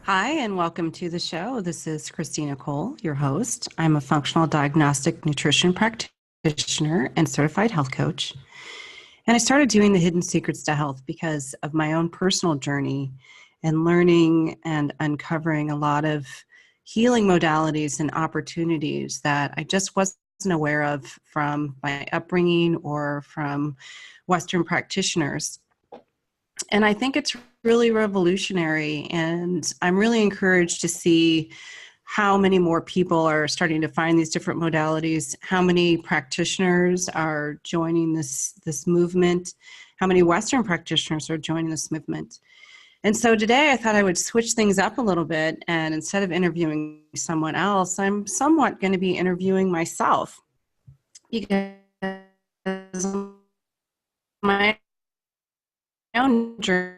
Hi, and welcome to the show. This is Kristina Cole, your host. I'm a functional diagnostic nutrition practitioner and certified health coach. And I started doing the Hidden Secrets to Health because of my own personal journey and learning and uncovering a lot of healing modalities and opportunities that I just wasn't aware of from my upbringing or from Western practitioners. And I think it's really revolutionary, and I'm really encouraged to see how many more people are starting to find these different modalities, how many practitioners are joining this movement, how many Western practitioners are joining this movement. And so today I thought I would switch things up a little bit, and instead of interviewing someone else, I'm somewhat going to be interviewing myself, because my own journey,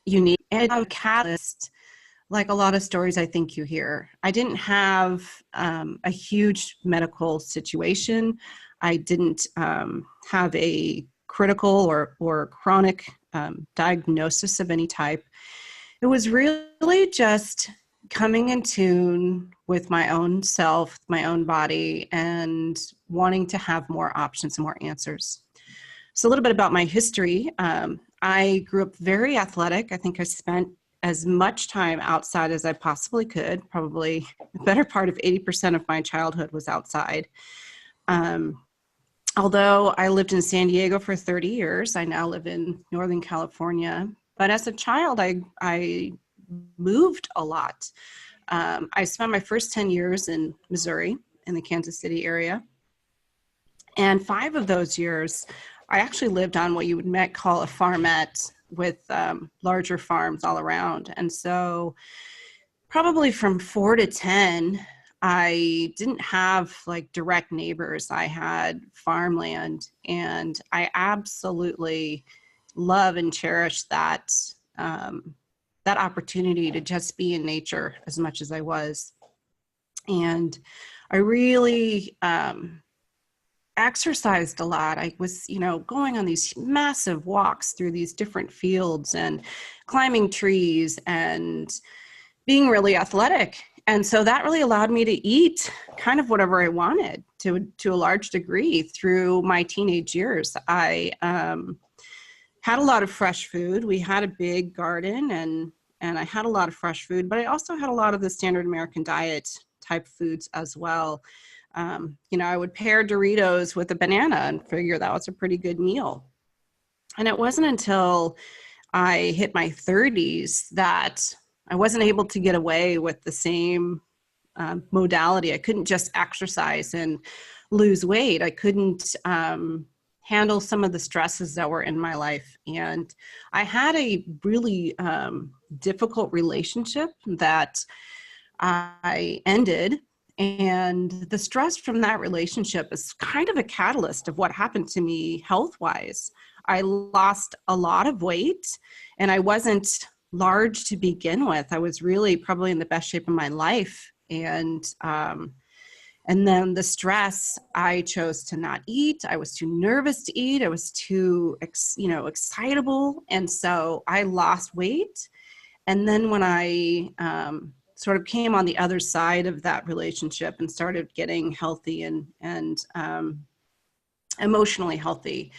unique and a catalyst, like a lot of stories I think you hear. I didn't have a huge medical situation. I didn't have a critical or chronic diagnosis of any type. It was really just coming in tune with my own self, my own body, and wanting to have more options and more answers. So a little bit about my history. I grew up very athletic. I think I spent as much time outside as I possibly could. Probably the better part of 80% of my childhood was outside. Although I lived in San Diego for 30 years, I now live in Northern California. But as a child, I moved a lot. I spent my first 10 years in Missouri, in the Kansas City area. And 5 of those years, I actually lived on what you might call a farmette with larger farms all around. And so probably from 4 to 10, I didn't have like direct neighbors. I had farmland, and I absolutely love and cherish that that opportunity to just be in nature as much as I was. And I really exercised a lot. I was, going on these massive walks through these different fields and climbing trees and being really athletic. And so that really allowed me to eat kind of whatever I wanted to a large degree through my teenage years. I had a lot of fresh food. We had a big garden, and I had a lot of fresh food, but I also had a lot of the standard American diet type foods as well. I would pair Doritos with a banana and figure that was a pretty good meal. And it wasn't until I hit my 30s that I wasn't able to get away with the same modality. I couldn't just exercise and lose weight. I couldn't handle some of the stresses that were in my life. And I had a really difficult relationship that I ended. And the stress from that relationship is kind of a catalyst of what happened to me health-wise. I lost a lot of weight, and I wasn't large to begin with. I was really probably in the best shape of my life. And then the stress, I chose to not eat. I was too nervous to eat. I was too, excitable. And so I lost weight. And then when I sort of came on the other side of that relationship and started getting healthy and emotionally healthy,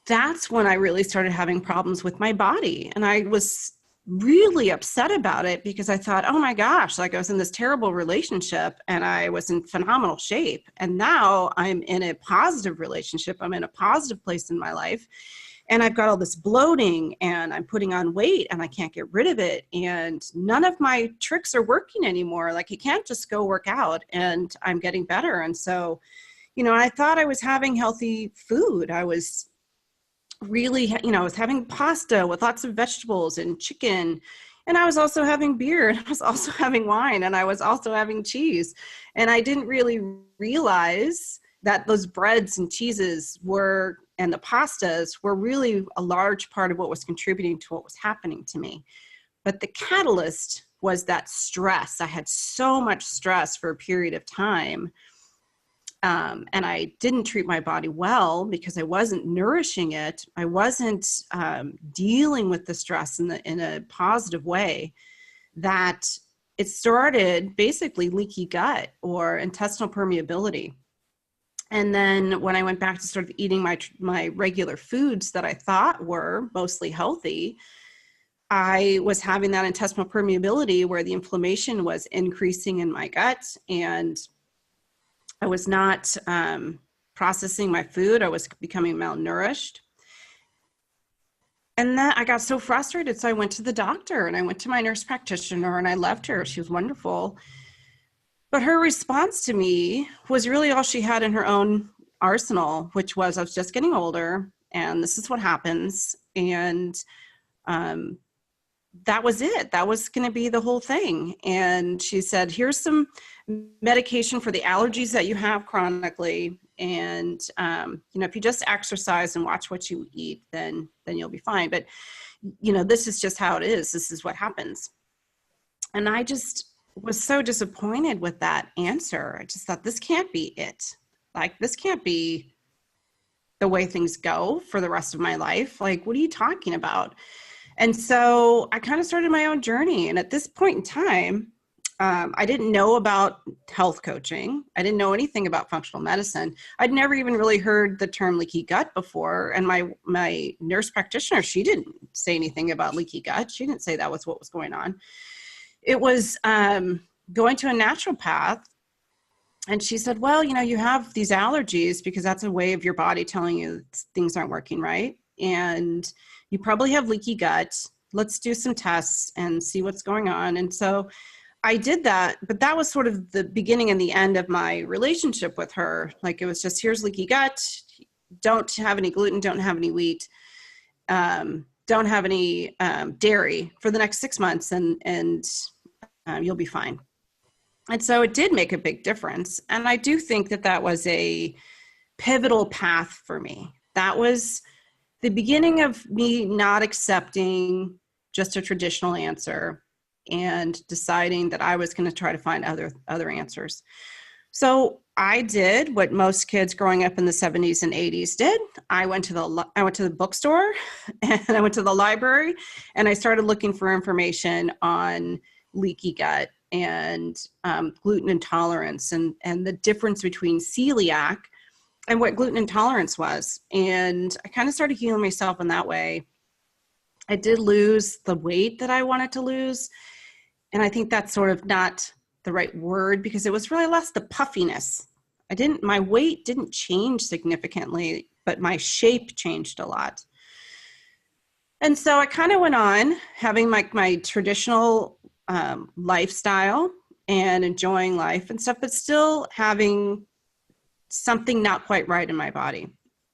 that's when I really started having problems with my body. And I was really upset about it because I thought, oh my gosh, like I was in this terrible relationship and I was in phenomenal shape. And now I'm in a positive relationship. I'm in a positive place in my life. And I've got all this bloating and I'm putting on weight and I can't get rid of it. And none of my tricks are working anymore. Like you can't just go work out, and I'm getting better. And so, I thought I was having healthy food. I was really, I was having pasta with lots of vegetables and chicken. And I was also having beer, and I was also having wine, and I was also having cheese. And I didn't really realize that those breads and cheeses and the pastas were really a large part of what was contributing to what was happening to me. But the catalyst was that stress. I had so much stress for a period of time And I didn't treat my body well because I wasn't nourishing it. I wasn't dealing with the stress in a positive way, that it started basically leaky gut or intestinal permeability. And then when I went back to sort of eating my regular foods that I thought were mostly healthy, I was having that intestinal permeability where the inflammation was increasing in my gut, and I was not processing my food. I was becoming malnourished. And then I got so frustrated. So I went to the doctor, and I went to my nurse practitioner, and I left her. She was wonderful. But her response to me was really all she had in her own arsenal, which was, I was just getting older, and this is what happens. And that was it. That was going to be the whole thing. And she said, here's some medication for the allergies that you have chronically. And, if you just exercise and watch what you eat, then you'll be fine. But, this is just how it is. This is what happens. And I just was so disappointed with that answer. I just thought, this can't be it. Like, this can't be the way things go for the rest of my life. Like, what are you talking about? And so I kind of started my own journey. And at this point in time, I didn't know about health coaching. I didn't know anything about functional medicine. I'd never even really heard the term leaky gut before. And my nurse practitioner, she didn't say anything about leaky gut. She didn't say that was what was going on. It was going to a naturopath. And she said, well, you have these allergies because that's a way of your body telling you things aren't working right. And you probably have leaky gut. Let's do some tests and see what's going on. And so I did that, but that was sort of the beginning and the end of my relationship with her. Like, it was just, here's leaky gut. Don't have any gluten, don't have any wheat, don't have any dairy for the next 6 months, and you'll be fine. And so it did make a big difference. And I do think that was a pivotal path for me. That was the beginning of me not accepting just a traditional answer and deciding that I was going to try to find other answers. So I did what most kids growing up in the 70s and 80s did. I went to the bookstore, and I went to the library, and I started looking for information on leaky gut and gluten intolerance and the difference between celiac and what gluten intolerance was. And I kind of started healing myself in that way. I did lose the weight that I wanted to lose. And I think that's sort of not the right word, because it was really less the puffiness. My weight didn't change significantly, but my shape changed a lot. And so I kind of went on having my traditional lifestyle and enjoying life and stuff, but still having something not quite right in my body.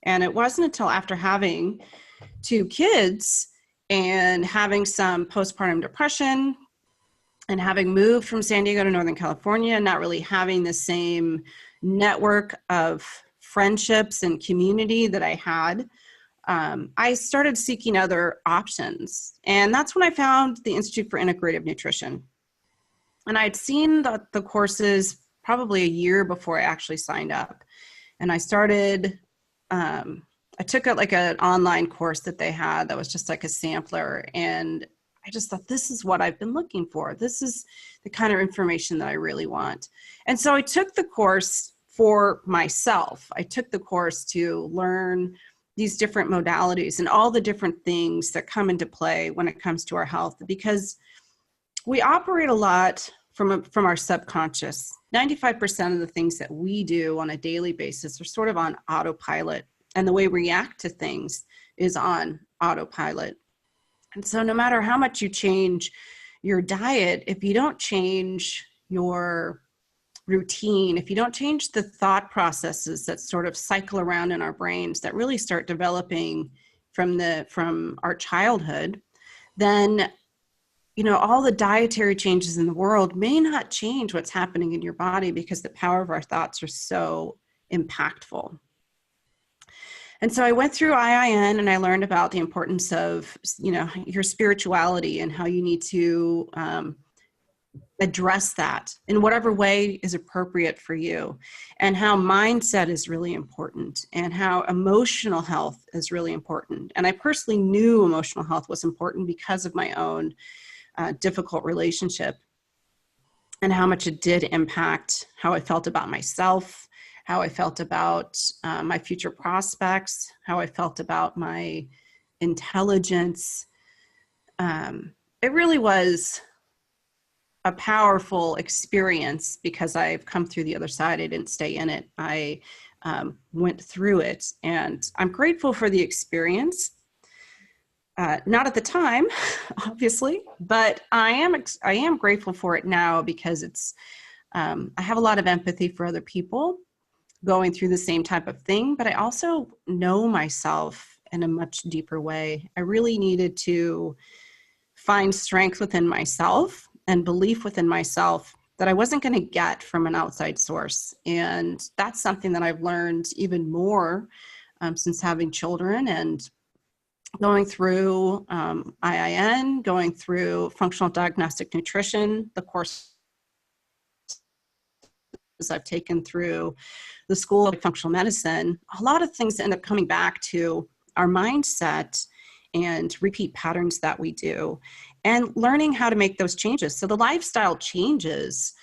And it wasn't until after having 2 kids and having some postpartum depression and having moved from San Diego to Northern California and not really having the same network of friendships and community that I had, I started seeking other options. And that's when I found the Institute for Integrative Nutrition. And I'd seen the courses probably a year before I actually signed up. And I started, I took an online course that they had that was just like a sampler. And I just thought, this is what I've been looking for. This is the kind of information that I really want. And so I took the course for myself. I took the course to learn these different modalities and all the different things that come into play when it comes to our health, because we operate a lot from our subconscious. 95% of the things that we do on a daily basis are sort of on autopilot, and the way we react to things is on autopilot. And so no matter how much you change your diet, if you don't change your routine, if you don't change the thought processes that sort of cycle around in our brains that really start developing from our childhood, then all the dietary changes in the world may not change what's happening in your body, because the power of our thoughts are so impactful. And so I went through IIN, and I learned about the importance of, your spirituality and how you need to address that in whatever way is appropriate for you, and how mindset is really important, and how emotional health is really important. And I personally knew emotional health was important because of my own difficult relationship, and how much it did impact how I felt about myself, how I felt about my future prospects, how I felt about my intelligence. It really was a powerful experience because I've come through the other side. I didn't stay in it. I went through it, and I'm grateful for the experience. Not at the time, obviously, but I am grateful for it now because it's, I have a lot of empathy for other people going through the same type of thing, but I also know myself in a much deeper way. I really needed to find strength within myself and belief within myself that I wasn't going to get from an outside source. And that's something that I've learned even more since having children and going through IIN, going through functional diagnostic nutrition, the courses I've taken through the School of Functional Medicine. A lot of things end up coming back to our mindset and repeat patterns that we do, and learning how to make those changes. So the lifestyle changes,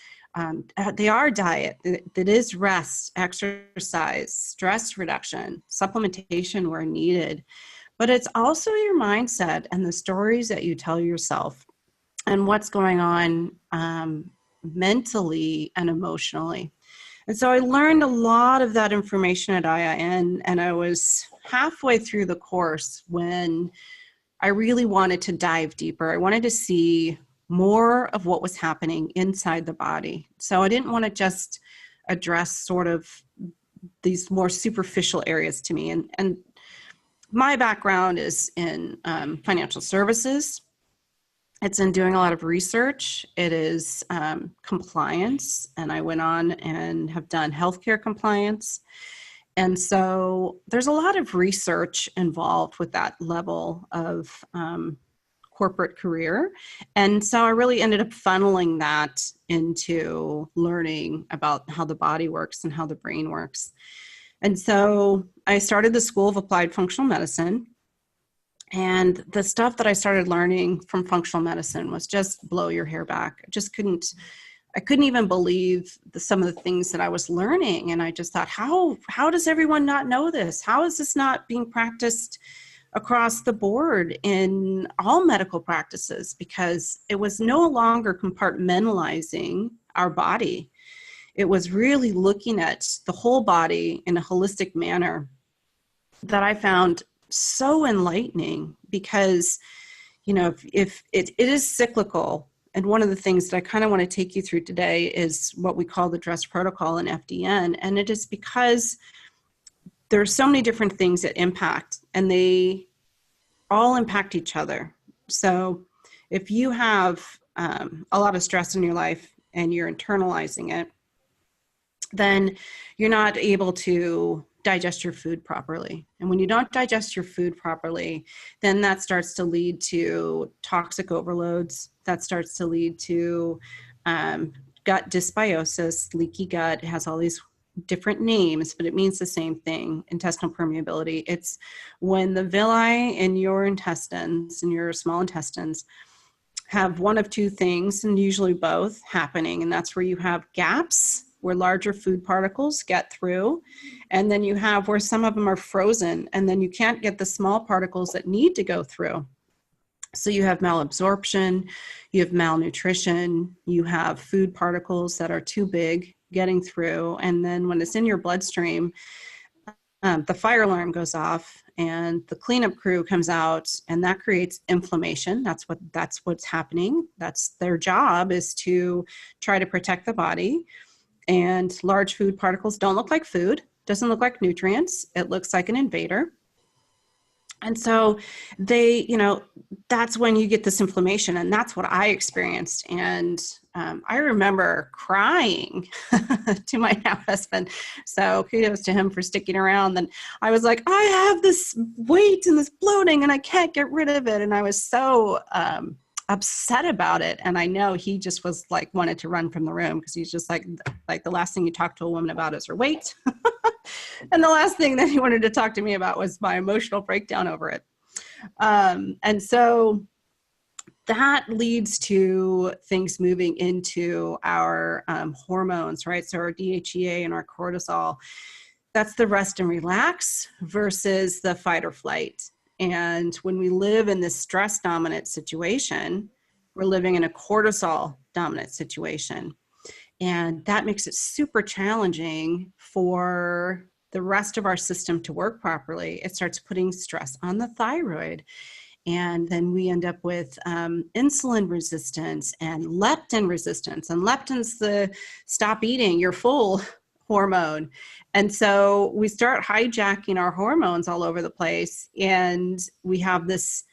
they are diet, that is rest, exercise, stress reduction, supplementation where needed, but it's also your mindset and the stories that you tell yourself and what's going on mentally and emotionally. And so I learned a lot of that information at IIN, and I was halfway through the course when I really wanted to dive deeper. I wanted to see more of what was happening inside the body. So I didn't want to just address sort of these more superficial areas to me. And my background is in financial services. It's in doing a lot of research. It is compliance, and I went on and have done healthcare compliance. And so there's a lot of research involved with that level of corporate career. And so I really ended up funneling that into learning about how the body works and how the brain works. And so I started the School of Applied Functional Medicine. And the stuff that I started learning from functional medicine was just blow your hair back. I couldn't even believe some of the things that I was learning. And I just thought, how does everyone not know this? How is this not being practiced across the board in all medical practices? Because it was no longer compartmentalizing our body. It was really looking at the whole body in a holistic manner that I found so enlightening, because, if it is cyclical. And one of the things that I kind of want to take you through today is what we call the DRESS protocol in FDN. And it is because there are so many different things that impact, and they all impact each other. So if you have a lot of stress in your life and you're internalizing it, then you're not able to digest your food properly. And when you don't digest your food properly, then that starts to lead to toxic overloads. That starts to lead to gut dysbiosis, leaky gut. It has all these different names, but it means the same thing: intestinal permeability. It's when the villi in your intestines, in your small intestines, have one of two things, and usually both, happening. And that's where you have gaps where larger food particles get through. And then you have where some of them are frozen, and then you can't get the small particles that need to go through. So you have malabsorption, you have malnutrition, you have food particles that are too big getting through. And then when it's in your bloodstream, the fire alarm goes off and the cleanup crew comes out, and that creates inflammation. That's what's happening. That's their job, is to try to protect the body. And large food particles don't look like food, doesn't look like nutrients. It looks like an invader. And so that's when you get this inflammation, and that's what I experienced. And I remember crying to my now husband. So kudos to him for sticking around. And I was like, I have this weight and this bloating and I can't get rid of it. And I was so upset about it. And I know he just was like, wanted to run from the room, because he's just like the last thing you talk to a woman about is her weight. And the last thing that he wanted to talk to me about was my emotional breakdown over it. And so that leads to things moving into our hormones, right? So our DHEA and our cortisol, that's the rest and relax versus the fight or flight. And when we live in this stress dominant situation, we're living in a cortisol dominant situation. And that makes it super challenging for the rest of our system to work properly. It starts putting stress on the thyroid. And then we end up with insulin resistance and leptin resistance. And leptin's the stop eating, you're full hormone. And so we start hijacking our hormones all over the place, and we have this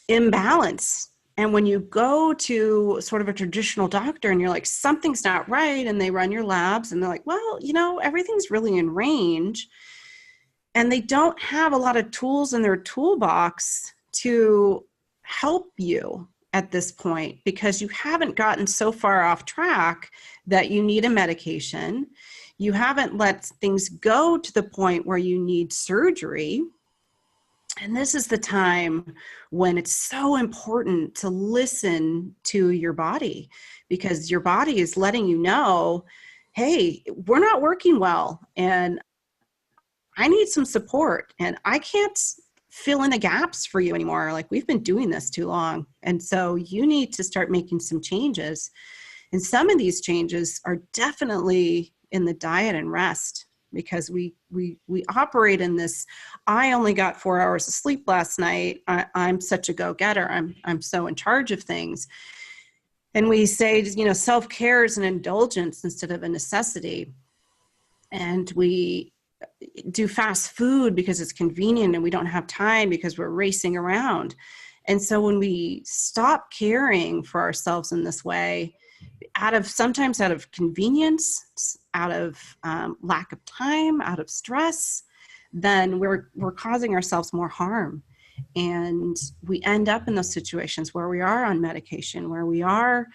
imbalance. And when you go to sort of a traditional doctor and you're like, something's not right, and they run your labs and they're like, well, everything's really in range. And they don't have a lot of tools in their toolbox to help you at this point, because you haven't gotten so far off track that you need a medication. You haven't let things go to the point where you need surgery. And this is the time when it's so important to listen to your body, because your body is letting you know, hey, we're not working well, and I need some support, and I can't fill in the gaps for you anymore. Like, we've been doing this too long. And so you need to start making some changes. And some of these changes are definitely in the diet and rest, because we operate in this, I only got 4 hours of sleep last night. I'm such a go-getter. I'm so in charge of things. And we say, self-care is an indulgence instead of a necessity. And we do fast food because it's convenient, and we don't have time because we're racing around. And so when we stop caring for ourselves in this way, sometimes out of convenience, out of lack of time, out of stress, then we're causing ourselves more harm. And we end up in those situations where we are on medication, where we are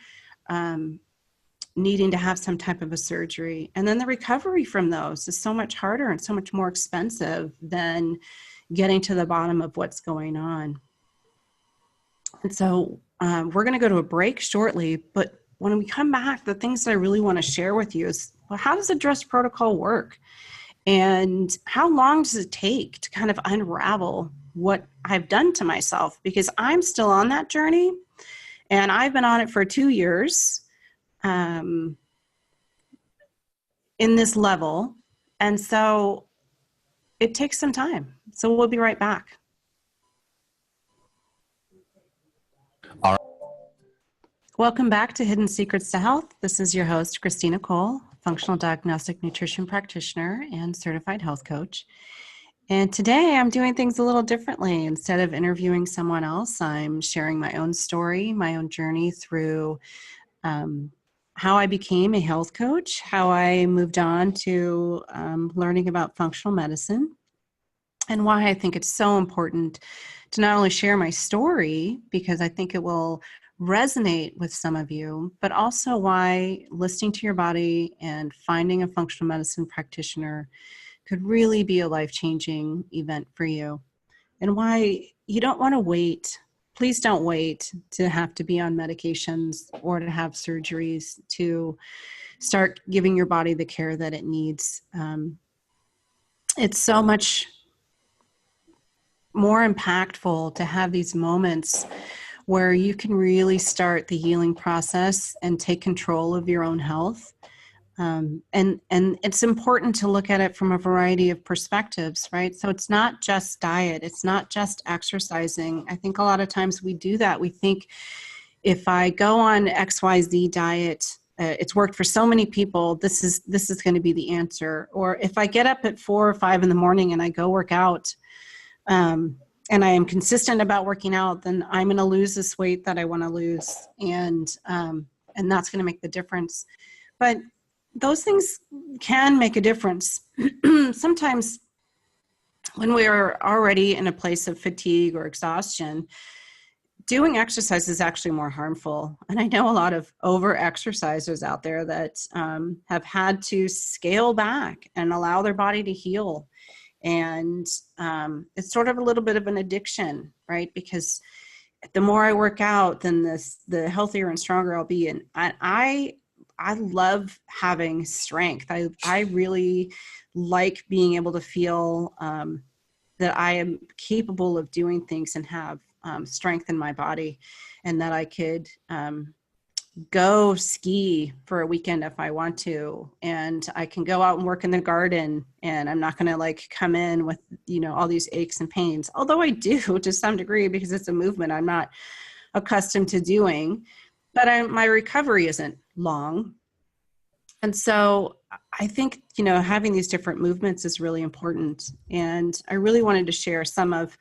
needing to have some type of a surgery. And then the recovery from those is so much harder and so much more expensive than getting to the bottom of what's going on. And so we're going to go to a break shortly, but when we come back, the things that I really want to share with you is, well, how does a dress protocol work? And how long does it take to kind of unravel what I've done to myself? Because I'm still on that journey, and I've been on it for 2 years. In this level. And so it takes some time. So we'll be right back. All right. Welcome back to Hidden Secrets to Health. This is your host, Kristina Cole, functional diagnostic nutrition practitioner and certified health coach. And today I'm doing things a little differently. Instead of interviewing someone else, I'm sharing my own story, my own journey through how I became a health coach, how I moved on to learning about functional medicine, and why I think it's so important to not only share my story, because I think it will resonate with some of you, but also why listening to your body and finding a functional medicine practitioner could really be a life-changing event for you, and why you don't want to wait. Please don't wait to have to be on medications or to have surgeries to start giving your body the care that it needs. It's so much more impactful to have these moments where you can really start the healing process and take control of your own health. And it's important to look at it from a variety of perspectives, right? So it's not just diet. It's not just exercising. I think a lot of times we do that. We think if I go on XYZ diet, it's worked for so many people, this is going to be the answer. Or if I get up at 4 or 5 in the morning and I go work out, and I am consistent about working out, then I'm going to lose this weight that I want to lose. And that's going to make the difference. But those things can make a difference. Sometimes when we are already in a place of fatigue or exhaustion, doing exercise is actually more harmful. And I know a lot of over exercisers out there that have had to scale back and allow their body to heal. And it's sort of a little bit of an addiction, right? Because the more I work out, then the healthier and stronger I'll be. And I love having strength. I really like being able to feel that I am capable of doing things and have strength in my body, and that I could go ski for a weekend if I want to, and I can go out and work in the garden, and I'm not going to like come in with, all these aches and pains, although I do to some degree because it's a movement I'm not accustomed to doing, but my recovery isn't long. And so I think, having these different movements is really important. And I really wanted to share some of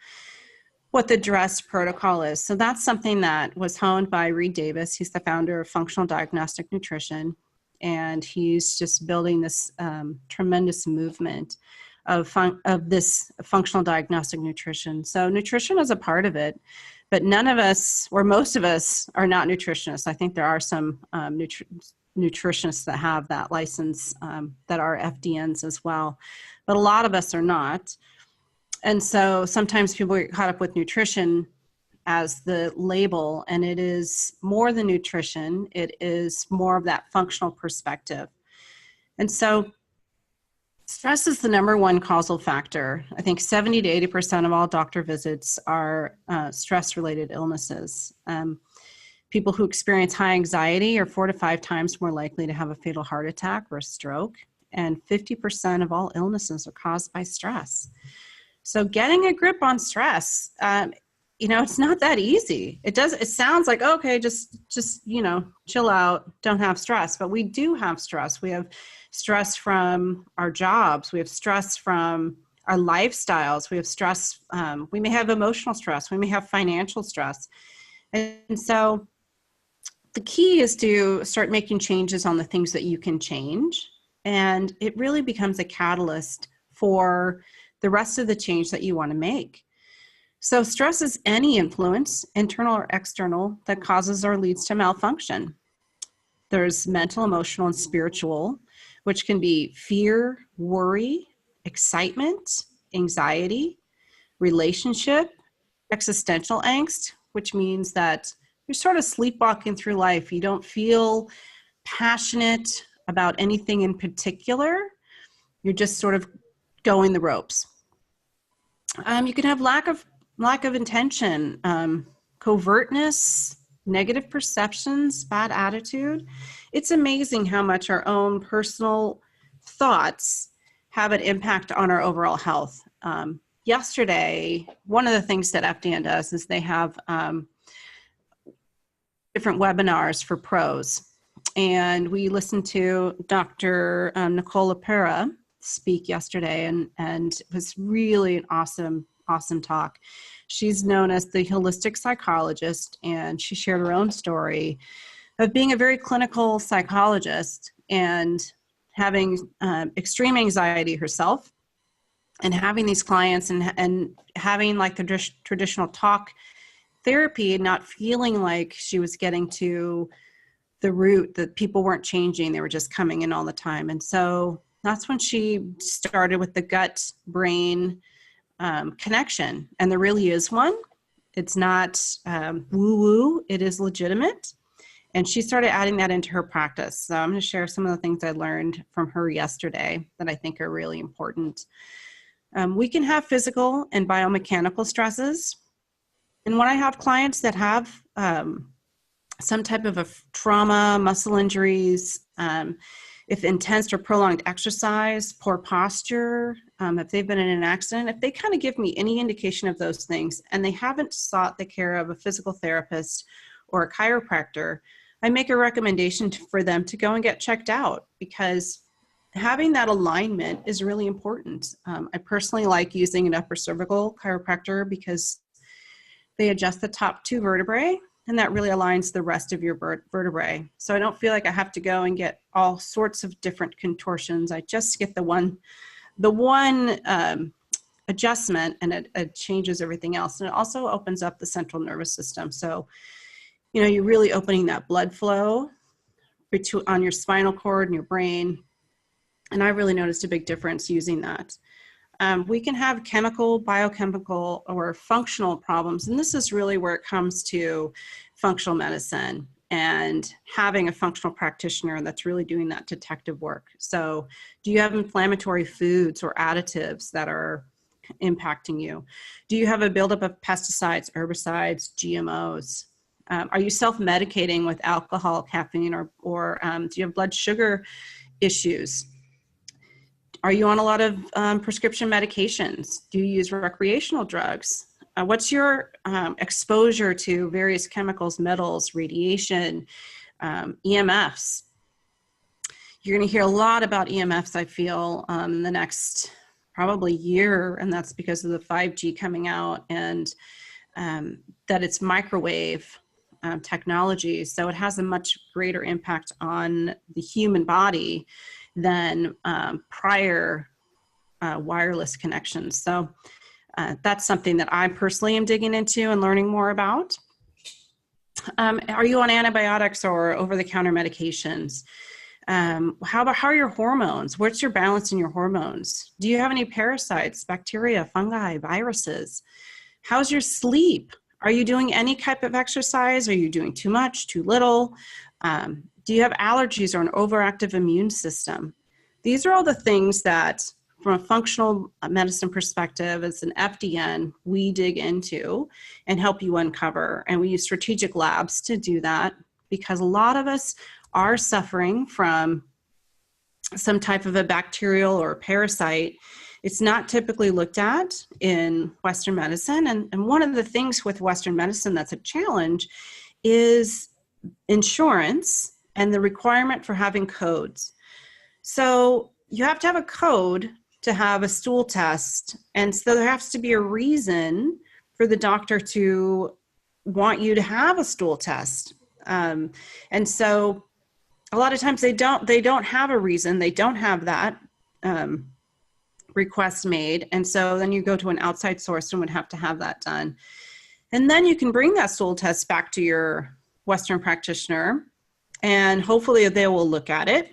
what the DRESS protocol is. So that's something that was honed by Reed Davis. He's the founder of Functional Diagnostic Nutrition. And he's just building this tremendous movement of this functional diagnostic nutrition. So nutrition is a part of it, but none of us, or most of us, are not nutritionists. I think there are some nutritionists that have that license that are FDNs as well, but a lot of us are not. And so sometimes people get caught up with nutrition as the label, and it is more than nutrition. It is more of that functional perspective. And so stress is the number one causal factor. I think 70 to 80% of all doctor visits are stress-related illnesses. People who experience high anxiety are 4 to 5 times more likely to have a fatal heart attack or a stroke, and 50% of all illnesses are caused by stress. So getting a grip on stress, it's not that easy. It sounds like, okay, just chill out, don't have stress, but we do have stress. We have stress from our jobs. We have stress from our lifestyles. We have stress. We may have emotional stress. We may have financial stress. And so the key is to start making changes on the things that you can change. And it really becomes a catalyst for the rest of the change that you want to make. So stress is any influence, internal or external, that causes or leads to malfunction. There's mental, emotional, and spiritual, which can be fear, worry, excitement, anxiety, relationship, existential angst, which means that you're sort of sleepwalking through life. You don't feel passionate about anything in particular. You're just sort of going the ropes. You can have lack of intention, covertness, negative perceptions, bad attitude. It's amazing how much our own personal thoughts have an impact on our overall health. Yesterday, one of the things that FDN does is they have different webinars for pros. And we listened to Dr. Nicola Pera speak yesterday, and it was really an awesome talk. She's known as the holistic psychologist, and she shared her own story of being a very clinical psychologist and having extreme anxiety herself, and having these clients and having like the traditional talk therapy and not feeling like she was getting to the root, that people weren't changing. They were just coming in all the time. And so that's when she started with the gut brain connection. And there really is one. It's not woo-woo. It is legitimate. And she started adding that into her practice. So I'm going to share some of the things I learned from her yesterday that I think are really important. We can have physical and biomechanical stresses. And when I have clients that have some type of a trauma, muscle injuries, if intense or prolonged exercise, poor posture, if they've been in an accident, if they kind of give me any indication of those things and they haven't sought the care of a physical therapist or a chiropractor, I make a recommendation for them to go and get checked out, because having that alignment is really important. I personally like using an upper cervical chiropractor because they adjust the top 2 vertebrae, and that really aligns the rest of your vertebrae. So I don't feel like I have to go and get all sorts of different contortions. I just get the one adjustment, and it changes everything else. And it also opens up the central nervous system. So, you know, you're really opening that blood flow on your spinal cord and your brain. And I really noticed a big difference using that. We can have chemical, biochemical, or functional problems. And this is really where it comes to functional medicine and having a functional practitioner that's really doing that detective work. So do you have inflammatory foods or additives that are impacting you? Do you have a buildup of pesticides, herbicides, GMOs? Are you self-medicating with alcohol, caffeine, or do you have blood sugar issues? Are you on a lot of prescription medications? Do you use recreational drugs? What's your exposure to various chemicals, metals, radiation, EMFs? You're going to hear a lot about EMFs, I feel, in the next probably year, and that's because of the 5G coming out and that it's microwave technology. So it has a much greater impact on the human body than prior wireless connections. So that's something that I personally am digging into and learning more about. Are you on antibiotics or over-the-counter medications? How are your hormones? What's your balance in your hormones? Do you have any parasites, bacteria, fungi, viruses? How's your sleep? Are you doing any type of exercise? Are you doing too much, too little? Do you have allergies or an overactive immune system? These are all the things that, from a functional medicine perspective, as an FDN, we dig into and help you uncover. And we use strategic labs to do that because a lot of us are suffering from some type of a bacterial or parasite. It's not typically looked at in Western medicine. And one of the things with Western medicine that's a challenge is insurance and the requirement for having codes. So you have to have a code to have a stool test. And so there has to be a reason for the doctor to want you to have a stool test. And so a lot of times they don't have a reason. They don't have that request made. And so then you go to an outside source and would have to have that done. And then you can bring that stool test back to your Western practitioner and hopefully they will look at it.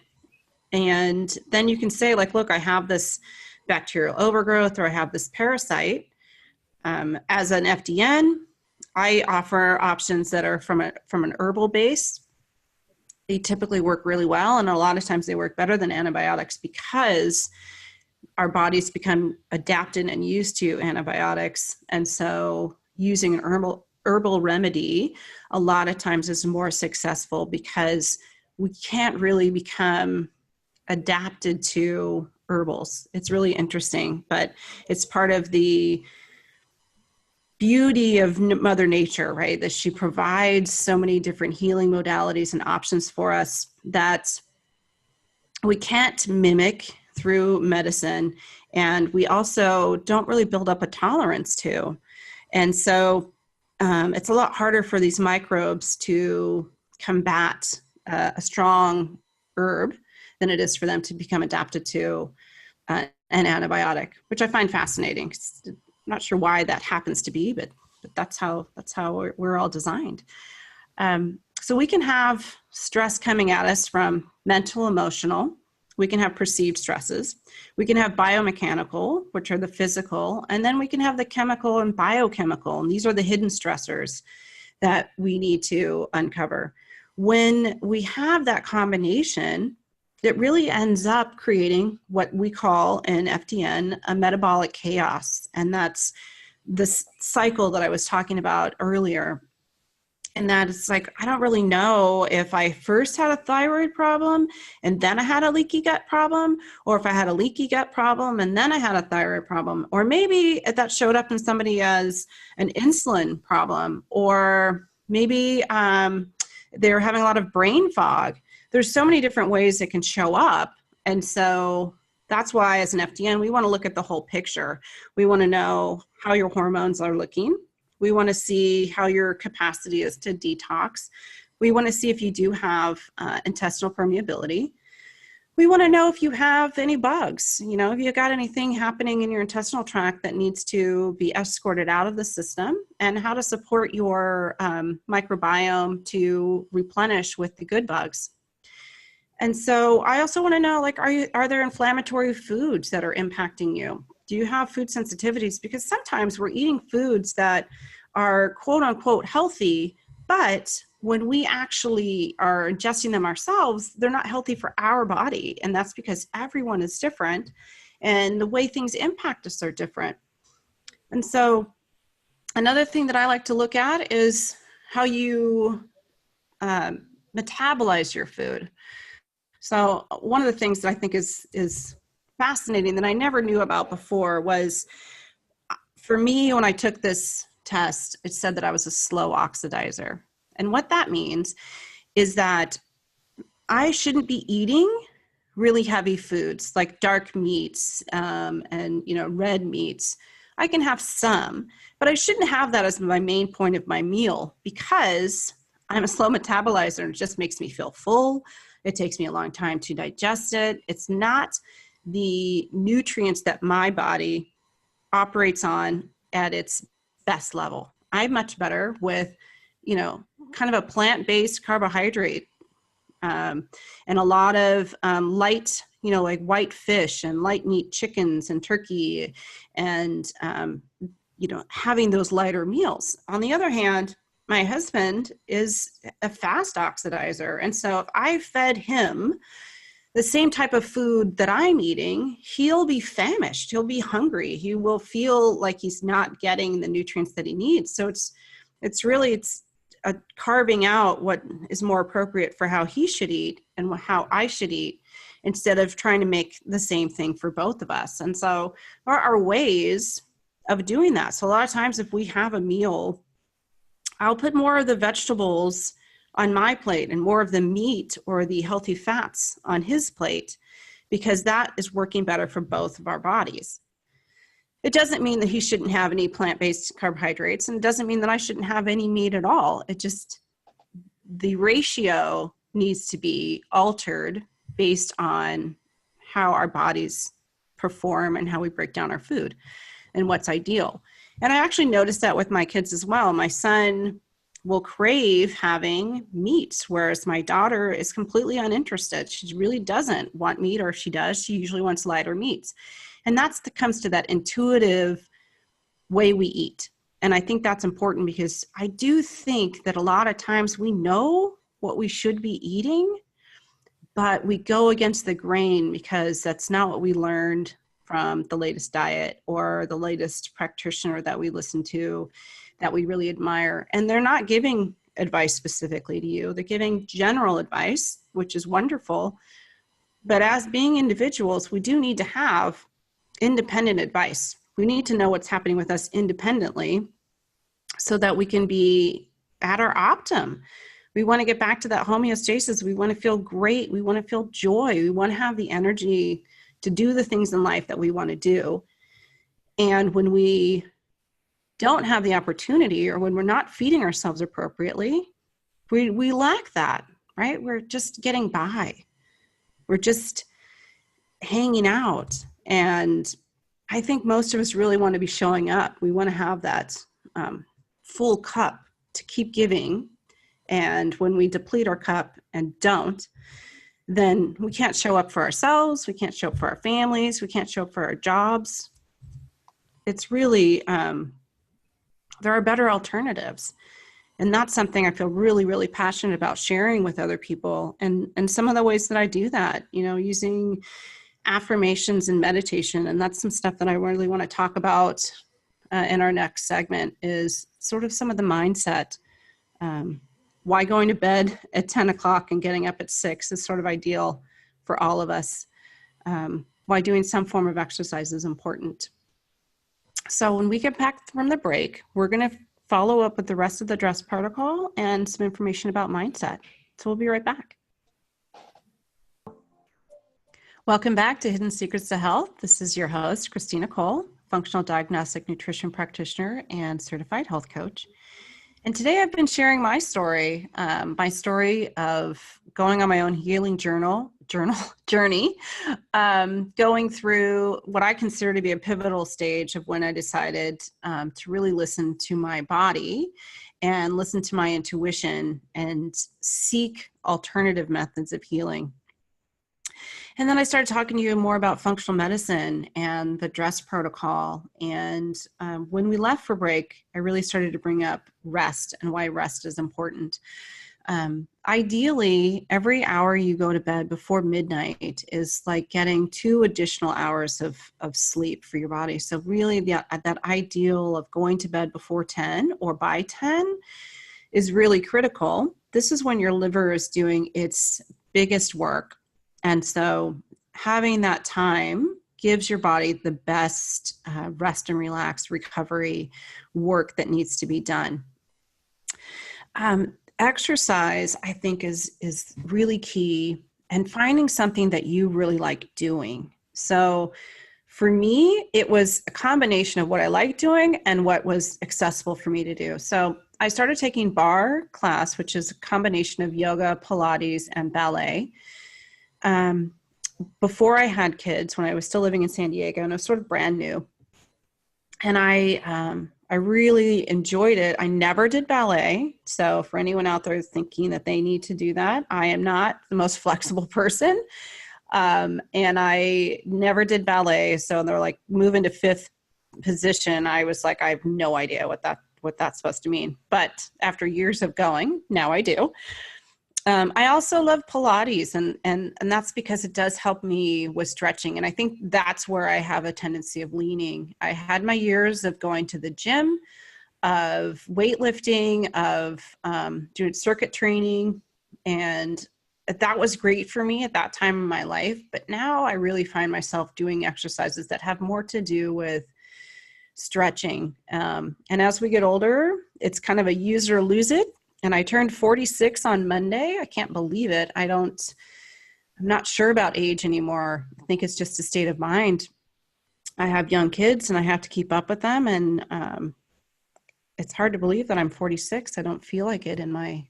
And then you can say, like, look, I have this bacterial overgrowth or I have this parasite. As an FDN, I offer options that are from an herbal base. They typically work really well, and a lot of times they work better than antibiotics because our bodies become adapted and used to antibiotics. And so using an herbal remedy a lot of times is more successful because we can't really become adapted to herbals. It's really interesting, but it's part of the beauty of Mother Nature, right? That she provides so many different healing modalities and options for us that we can't mimic through medicine. And we also don't really build up a tolerance to. And so it's a lot harder for these microbes to combat a strong herb than it is for them to become adapted to an antibiotic, which I find fascinating. I'm not sure why that happens to be, but that's how we're all designed. So we can have stress coming at us from mental, emotional. We can have perceived stresses. We can have biomechanical, which are the physical, and then we can have the chemical and biochemical, and these are the hidden stressors that we need to uncover. When we have that combination, it really ends up creating what we call in FDN a metabolic chaos. And that's this cycle that I was talking about earlier. And that it's like, I don't really know if I first had a thyroid problem and then I had a leaky gut problem, or if I had a leaky gut problem and then I had a thyroid problem, or maybe that showed up in somebody as an insulin problem, or maybe they're having a lot of brain fog. There's so many different ways it can show up. And so that's why as an FDN, we want to look at the whole picture. We want to know how your hormones are looking. We want to see how your capacity is to detox. We want to see if you do have intestinal permeability. We want to know if you have any bugs, if you got anything happening in your intestinal tract that needs to be escorted out of the system, and how to support your microbiome to replenish with the good bugs. And so I also want to know, like, are there inflammatory foods that are impacting you? Do you have food sensitivities? Because sometimes we're eating foods that are quote unquote healthy, but when we actually are ingesting them ourselves, they're not healthy for our body. And that's because everyone is different and the way things impact us are different. And so another thing that I like to look at is how you metabolize your food. So one of the things that I think is fascinating that I never knew about before was, for me, when I took this test, it said that I was a slow oxidizer. And what that means is that I shouldn't be eating really heavy foods like dark meats and red meats. I can have some, but I shouldn't have that as my main point of my meal, because I'm a slow metabolizer and it just makes me feel full. It takes me a long time to digest it. It's not the nutrients that my body operates on at its best level. I'm much better with, kind of a plant-based carbohydrate and a lot of light, like white fish and light meat chickens and turkey and, having those lighter meals. On the other hand, my husband is a fast oxidizer. And so if I fed him the same type of food that I'm eating, he'll be famished. He'll be hungry. He will feel like he's not getting the nutrients that he needs. So it's carving out what is more appropriate for how he should eat and how I should eat, instead of trying to make the same thing for both of us. And so there are ways of doing that. So a lot of times if we have a meal, I'll put more of the vegetables on my plate and more of the meat or the healthy fats on his plate, because that is working better for both of our bodies. It doesn't mean that he shouldn't have any plant-based carbohydrates, and it doesn't mean that I shouldn't have any meat at all. The ratio needs to be altered based on how our bodies perform and how we break down our food and what's ideal. And I actually noticed that with my kids as well. My son will crave having meats, whereas my daughter is completely uninterested. She really doesn't want meat, or if she does, she usually wants lighter meats. And comes to that intuitive way we eat. And I think that's important, because I do think that a lot of times we know what we should be eating, but we go against the grain because that's not what we learned from the latest diet or the latest practitioner that we listen to that we really admire. And they're not giving advice specifically to you. They're giving general advice, which is wonderful. But as being individuals, we do need to have independent advice. We need to know what's happening with us independently so that we can be at our optimum. We want to get back to that homeostasis. We want to feel great. We want to feel joy. We want to have the energy to do the things in life that we want to do. And when we don't have the opportunity, or when we're not feeding ourselves appropriately, we lack that, right? We're just getting by. We're just hanging out. And I think most of us really want to be showing up. We want to have that full cup to keep giving. And when we deplete our cup and don't, then we can't show up for ourselves. We can't show up for our families. We can't show up for our jobs. It's really, there are better alternatives. And that's something I feel really, really passionate about sharing with other people. And some of the ways that I do that, using affirmations and meditation. And that's some stuff that I really want to talk about in our next segment, is sort of some of the mindset. Why going to bed at 10 o'clock and getting up at 6 is sort of ideal for all of us. Why doing some form of exercise is important. So when we get back from the break, we're going to follow up with the rest of the dress protocol and some information about mindset. So we'll be right back. Welcome back to Hidden Secrets to Health. This is your host, Kristina Cole, functional diagnostic nutrition practitioner and certified health coach. And today I've been sharing my story of going on my own healing journey, going through what I consider to be a pivotal stage of when I decided to really listen to my body and listen to my intuition and seek alternative methods of healing. And then I started talking to you more about functional medicine and the dress protocol. And when we left for break, I really started to bring up rest and why rest is important. Ideally, every hour you go to bed before midnight is like getting 2 additional hours of sleep for your body. So really that ideal of going to bed before 10 or by 10 is really critical. This is when your liver is doing its biggest work. And so having that time gives your body the best rest and relax recovery work that needs to be done. Exercise, I think, is really key, and finding something that you really like doing. So for me, it was a combination of what I like doing and what was accessible for me to do. So I started taking barre class, which is a combination of yoga, Pilates, and ballet. Before I had kids, when I was still living in San Diego, and it was sort of brand new. And I really enjoyed it. I never did ballet. So for anyone out there thinking that they need to do that, I am not the most flexible person. And I never did ballet. So they're like, move into 5th position. I was like, I have no idea what that's supposed to mean. But after years of going, now I do. I also love Pilates, and that's because it does help me with stretching. And I think that's where I have a tendency of leaning. I had my years of going to the gym, of weightlifting, of doing circuit training, and that was great for me at that time in my life. But now I really find myself doing exercises that have more to do with stretching. And as we get older, it's kind of a use or lose it. And I turned 46 on Monday. I can't believe it. I'm not sure about age anymore. I think it's just a state of mind. I have young kids and I have to keep up with them. And it's hard to believe that I'm 46. I don't feel like it in my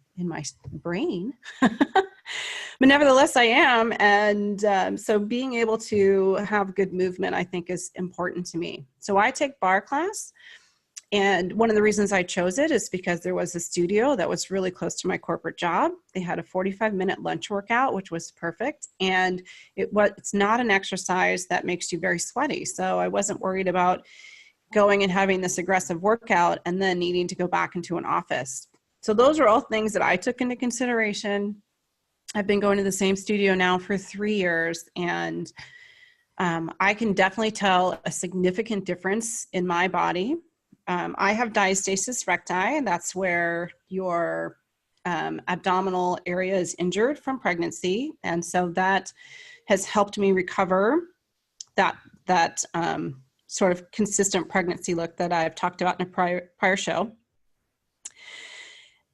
brain. But nevertheless, I am. And so being able to have good movement, I think, is important to me. So I take barre class. And one of the reasons I chose it is because there was a studio that was really close to my corporate job. They had a 45-minute lunch workout, which was perfect. And it's not an exercise that makes you very sweaty. So I wasn't worried about going and having this aggressive workout and then needing to go back into an office. So those are all things that I took into consideration. I've been going to the same studio now for 3 years, and I can definitely tell a significant difference in my body. I have diastasis recti, and that's where your abdominal area is injured from pregnancy. And so that has helped me recover that sort of consistent pregnancy look that I've talked about in a prior show.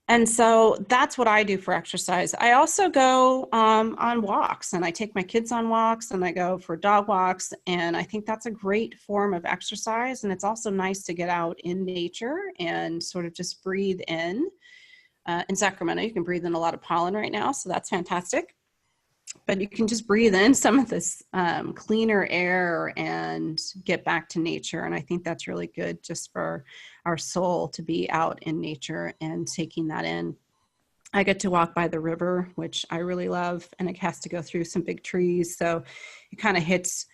And so that's what I do for exercise. I also go on walks, and I take my kids on walks, and I go for dog walks. And I think that's a great form of exercise. And it's also nice to get out in nature and sort of just breathe in. In Sacramento, you can breathe in a lot of pollen right now, so that's fantastic. But you can just breathe in some of this cleaner air and get back to nature. And I think that's really good just for our soul to be out in nature and taking that in. I get to walk by the river, which I really love, and it has to go through some big trees. So it kind of hits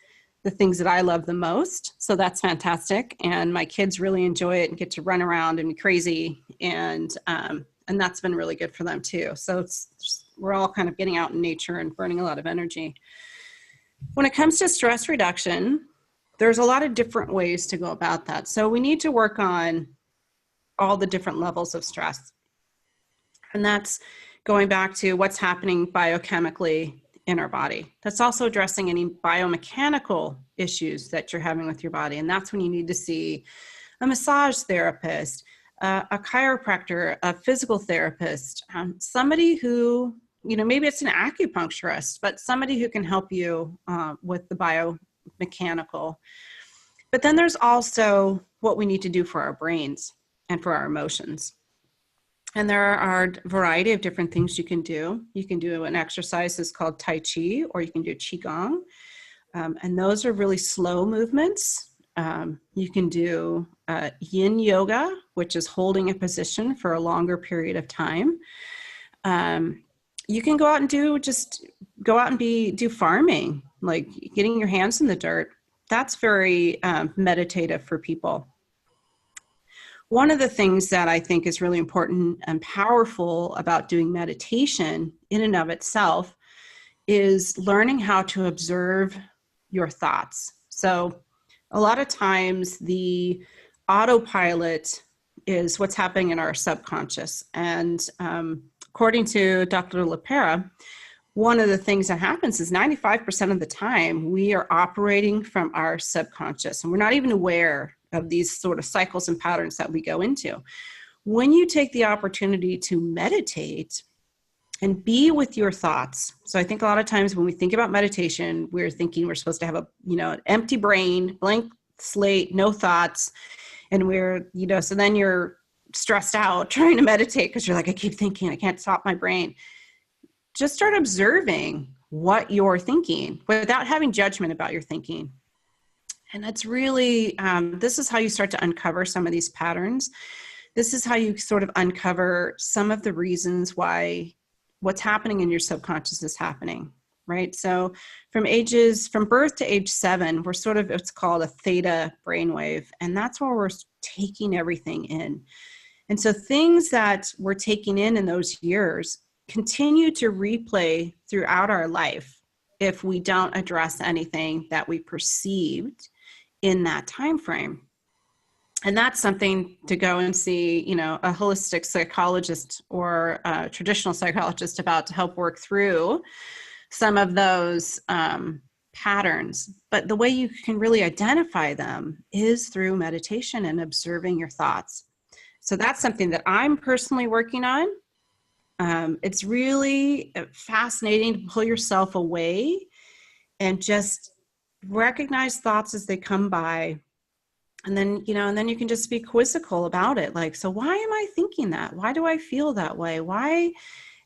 the things that I love the most. So that's fantastic. And my kids really enjoy it and get to run around and be crazy. And that's been really good for them too. So we're all kind of getting out in nature and burning a lot of energy. When it comes to stress reduction, there's a lot of different ways to go about that. So we need to work on all the different levels of stress. And that's going back to what's happening biochemically in our body. That's also addressing any biomechanical issues that you're having with your body. And that's when you need to see a massage therapist, a chiropractor, a physical therapist, somebody who, maybe it's an acupuncturist, but somebody who can help you with the biomechanical. But then there's also what we need to do for our brains and for our emotions. And there are a variety of different things you can do. You can do an exercise that's called Tai Chi, or you can do Qigong. And those are really slow movements. You can do yin yoga, which is holding a position for a longer period of time. You can go out and do farming, like getting your hands in the dirt. That's very meditative for people. One of the things that I think is really important and powerful about doing meditation in and of itself is learning how to observe your thoughts. So a lot of times the autopilot is what's happening in our subconscious. And according to Dr. LaPera, one of the things that happens is 95% of the time we are operating from our subconscious, and we're not even aware of these sort of cycles and patterns that we go into. When you take the opportunity to meditate and be with your thoughts. So I think a lot of times when we think about meditation, we're thinking we're supposed to have an empty brain, blank slate, no thoughts. And so then you're stressed out trying to meditate because you're like, I keep thinking, I can't stop my brain. Just start observing what you're thinking without having judgment about your thinking. And that's really, this is how you start to uncover some of these patterns. This is how you sort of uncover some of the reasons why what's happening in your subconscious is happening, right? So from birth to age 7, we're sort of, it's called a theta brainwave. And that's where we're taking everything in. And so things that we're taking in those years continue to replay throughout our life if we don't address anything that we perceived in that time frame. And that's something to go and see, a holistic psychologist or a traditional psychologist about to help work through some of those patterns. But the way you can really identify them is through meditation and observing your thoughts. So that's something that I'm personally working on. It's really fascinating to pull yourself away and just recognize thoughts as they come by. And then you can just be quizzical about it. Like, so why am I thinking that? Why do I feel that way? Why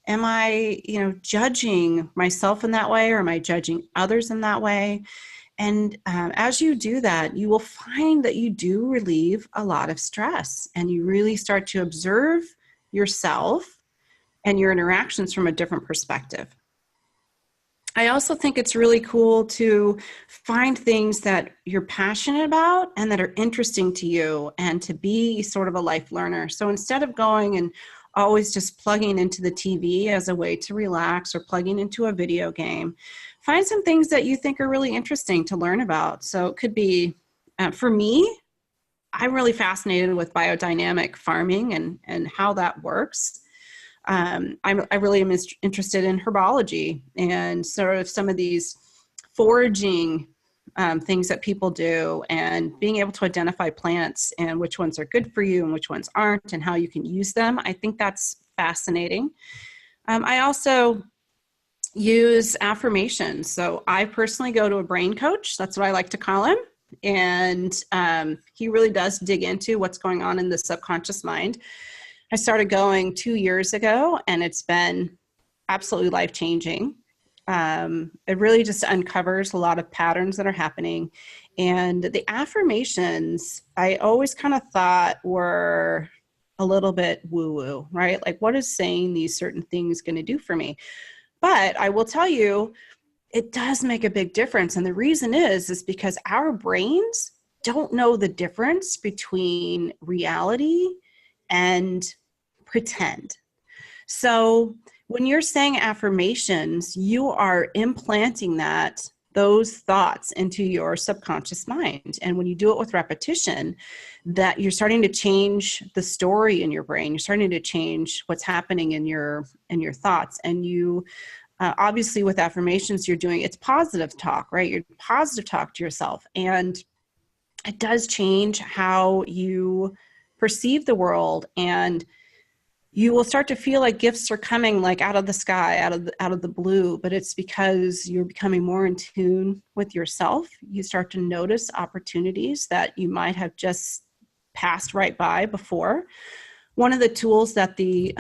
am I, judging myself in that way, or am I judging others in that way? And as you do that, you will find that you do relieve a lot of stress, and you really start to observe yourself and your interactions from a different perspective. I also think it's really cool to find things that you're passionate about and that are interesting to you, and to be sort of a life learner. So instead of going and always just plugging into the TV as a way to relax, or plugging into a video game, find some things that you think are really interesting to learn about. So it could be, for me, I'm really fascinated with biodynamic farming and how that works. I really am interested in herbology and sort of some of these foraging things that people do, and being able to identify plants and which ones are good for you and which ones aren't, and how you can use them. I think that's fascinating. I also use affirmations. So I personally go to a brain coach. That's what I like to call him. And he really does dig into what's going on in the subconscious mind. I started going 2 years ago, and it's been absolutely life-changing. It really just uncovers a lot of patterns that are happening. And the affirmations, I always kind of thought were a little bit woo-woo, right? Like, what is saying these certain things going to do for me? But I will tell you, it does make a big difference. And the reason is because our brains don't know the difference between reality and pretend. So when you're saying affirmations, you are implanting those thoughts into your subconscious mind. And when you do it with repetition, that you're starting to change the story in your brain. You're starting to change what's happening in your thoughts. And you obviously with affirmations, it's positive talk, right? You're positive talk to yourself. And it does change how you perceive the world, and you will start to feel like gifts are coming like out of the sky, out of the blue, but it's because you're becoming more in tune with yourself. You start to notice opportunities that you might have just passed right by before. One of the tools that the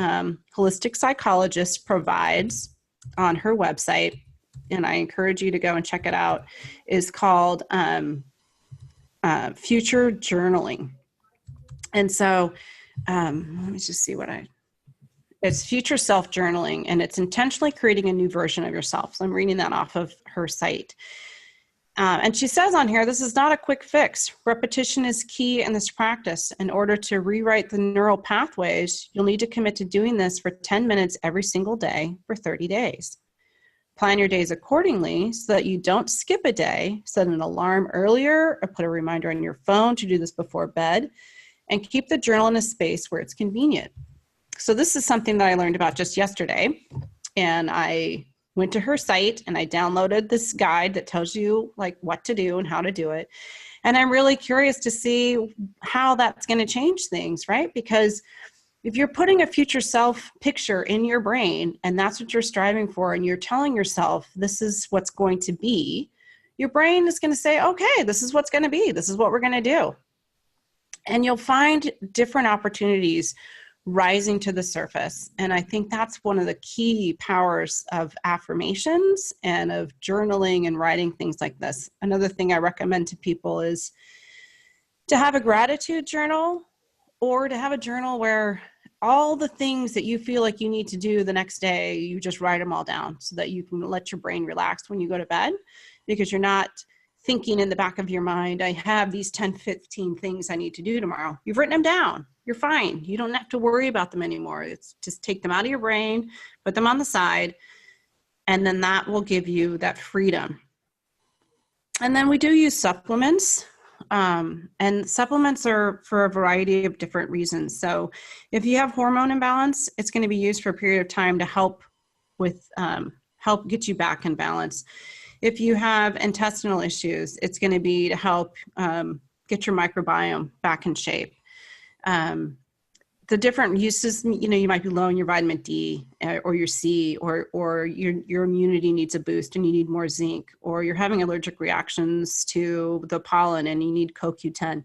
holistic psychologist provides on her website, and I encourage you to go and check it out, is called future journaling. And so let me just see it's future self journaling, and it's intentionally creating a new version of yourself. So I'm reading that off of her site. And she says on here, this is not a quick fix. Repetition is key in this practice. In order to rewrite the neural pathways, you'll need to commit to doing this for 10 minutes every single day for 30 days. Plan your days accordingly so that you don't skip a day. Set an alarm earlier or put a reminder on your phone to do this before bed, and keep the journal in a space where it's convenient. So this is something that I learned about just yesterday, and I went to her site and I downloaded this guide that tells you like what to do and how to do it. And I'm really curious to see how that's going to change things, right? Because if you're putting a future self picture in your brain and that's what you're striving for, and you're telling yourself this is what's going to be, your brain is going to say, okay, this is what's going to be. This is what we're going to do. And you'll find different opportunities rising to the surface. And I think that's one of the key powers of affirmations and of journaling and writing things like this. Another thing I recommend to people is to have a gratitude journal, or to have a journal where all the things that you feel like you need to do the next day, you just write them all down so that you can let your brain relax when you go to bed, because you're not thinking in the back of your mind, I have these 10, 15 things I need to do tomorrow. You've written them down. You're fine. You don't have to worry about them anymore. It's just take them out of your brain, put them on the side, and then that will give you that freedom. And then we do use supplements. And supplements are for a variety of different reasons. So if you have hormone imbalance, it's going to be used for a period of time to help get you back in balance. If you have intestinal issues, it's going to be to help get your microbiome back in shape. The different uses, you might be low in your vitamin D or your C, or your immunity needs a boost and you need more zinc, or you're having allergic reactions to the pollen and you need CoQ10.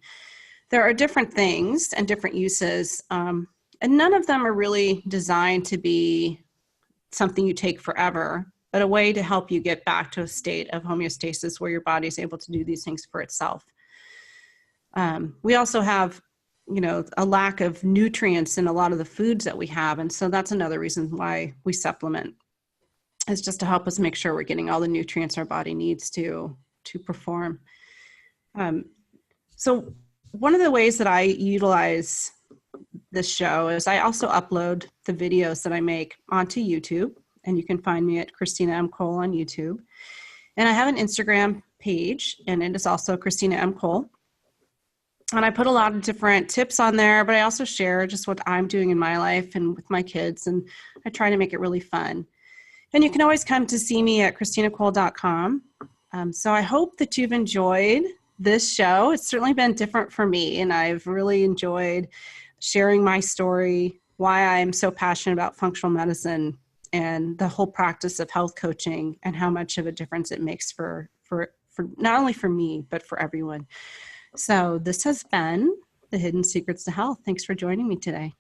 There are different things and different uses, and none of them are really designed to be something you take forever, but a way to help you get back to a state of homeostasis where your body is able to do these things for itself. We also have a lack of nutrients in a lot of the foods that we have. And so that's another reason why we supplement, is just to help us make sure we're getting all the nutrients our body needs to perform. So one of the ways that I utilize this show is I also upload the videos that I make onto YouTube, and you can find me at Kristina M. Cole on YouTube. And I have an Instagram page, and it is also Kristina M. Cole. And I put a lot of different tips on there, but I also share just what I'm doing in my life and with my kids, and I try to make it really fun. And you can always come to see me at KristinaCole.com. So I hope that you've enjoyed this show. It's certainly been different for me, and I've really enjoyed sharing my story, why I'm so passionate about functional medicine and the whole practice of health coaching, and how much of a difference it makes for not only for me, but for everyone. So this has been The Hidden Secrets to Health. Thanks for joining me today.